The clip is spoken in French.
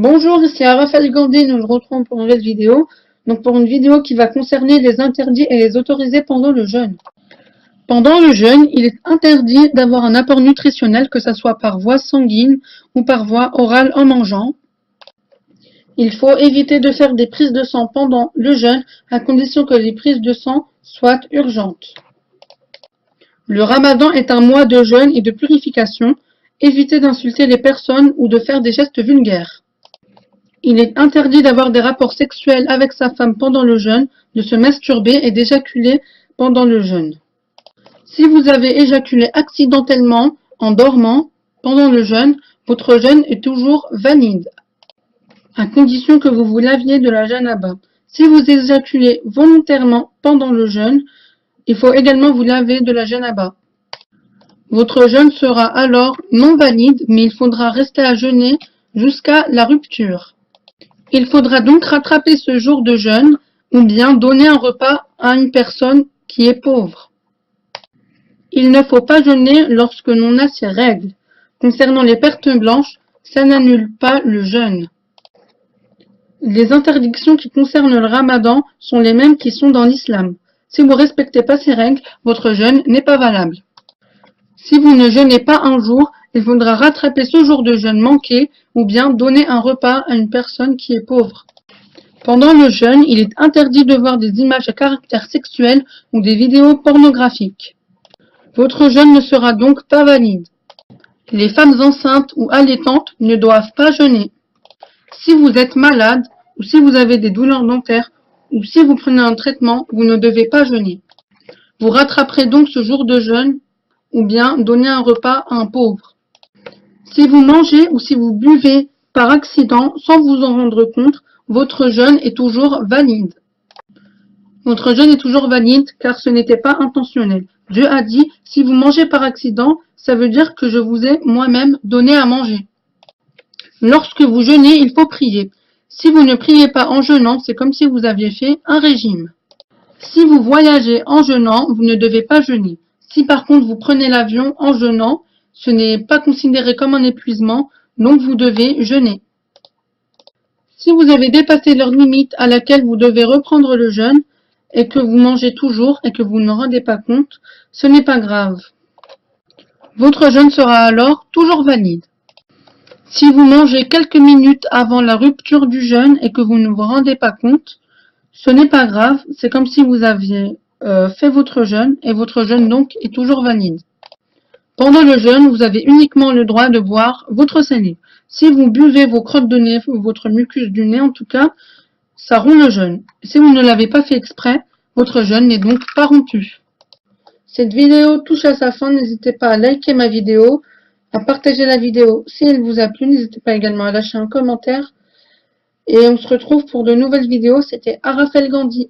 Bonjour, ici Raphaël Gandhi, nous nous retrouvons pour une nouvelle vidéo. Donc pour une vidéo qui va concerner les interdits et les autorisés pendant le jeûne. Pendant le jeûne, il est interdit d'avoir un apport nutritionnel, que ce soit par voie sanguine ou par voie orale en mangeant. Il faut éviter de faire des prises de sang pendant le jeûne, à condition que les prises de sang soient urgentes. Le ramadan est un mois de jeûne et de purification. Évitez d'insulter les personnes ou de faire des gestes vulgaires. Il est interdit d'avoir des rapports sexuels avec sa femme pendant le jeûne, de se masturber et d'éjaculer pendant le jeûne. Si vous avez éjaculé accidentellement en dormant pendant le jeûne, votre jeûne est toujours valide, à condition que vous vous laviez de la janaba. Si vous éjaculez volontairement pendant le jeûne, il faut également vous laver de la janaba. Votre jeûne sera alors non valide, mais il faudra rester à jeûner jusqu'à la rupture. Il faudra donc rattraper ce jour de jeûne ou bien donner un repas à une personne qui est pauvre. Il ne faut pas jeûner lorsque l'on a ses règles. Concernant les pertes blanches, ça n'annule pas le jeûne. Les interdictions qui concernent le ramadan sont les mêmes qui sont dans l'islam. Si vous ne respectez pas ces règles, votre jeûne n'est pas valable. Si vous ne jeûnez pas un jour, il faudra rattraper ce jour de jeûne manqué ou bien donner un repas à une personne qui est pauvre. Pendant le jeûne, il est interdit de voir des images à caractère sexuel ou des vidéos pornographiques. Votre jeûne ne sera donc pas valide. Les femmes enceintes ou allaitantes ne doivent pas jeûner. Si vous êtes malade ou si vous avez des douleurs dentaires ou si vous prenez un traitement, vous ne devez pas jeûner. Vous rattraperez donc ce jour de jeûne ou bien donner un repas à un pauvre. Si vous mangez ou si vous buvez par accident sans vous en rendre compte, votre jeûne est toujours valide. Votre jeûne est toujours valide car ce n'était pas intentionnel. Dieu a dit, si vous mangez par accident, ça veut dire que je vous ai moi-même donné à manger. Lorsque vous jeûnez, il faut prier. Si vous ne priez pas en jeûnant, c'est comme si vous aviez fait un régime. Si vous voyagez en jeûnant, vous ne devez pas jeûner. Si par contre vous prenez l'avion en jeûnant, ce n'est pas considéré comme un épuisement, donc vous devez jeûner. Si vous avez dépassé l'heure limite à laquelle vous devez reprendre le jeûne, et que vous mangez toujours et que vous ne rendez pas compte, ce n'est pas grave. Votre jeûne sera alors toujours valide. Si vous mangez quelques minutes avant la rupture du jeûne et que vous ne vous rendez pas compte, ce n'est pas grave, c'est comme si vous aviez fait votre jeûne et votre jeûne donc est toujours valide. Pendant le jeûne, vous avez uniquement le droit de boire votre salive. Si vous buvez vos crottes de nez ou votre mucus du nez en tout cas, ça rompt le jeûne. Si vous ne l'avez pas fait exprès, votre jeûne n'est donc pas rompu. Cette vidéo touche à sa fin, n'hésitez pas à liker ma vidéo, à partager la vidéo si elle vous a plu, n'hésitez pas également à lâcher un commentaire. Et on se retrouve pour de nouvelles vidéos, c'était Raphaël Gandhi.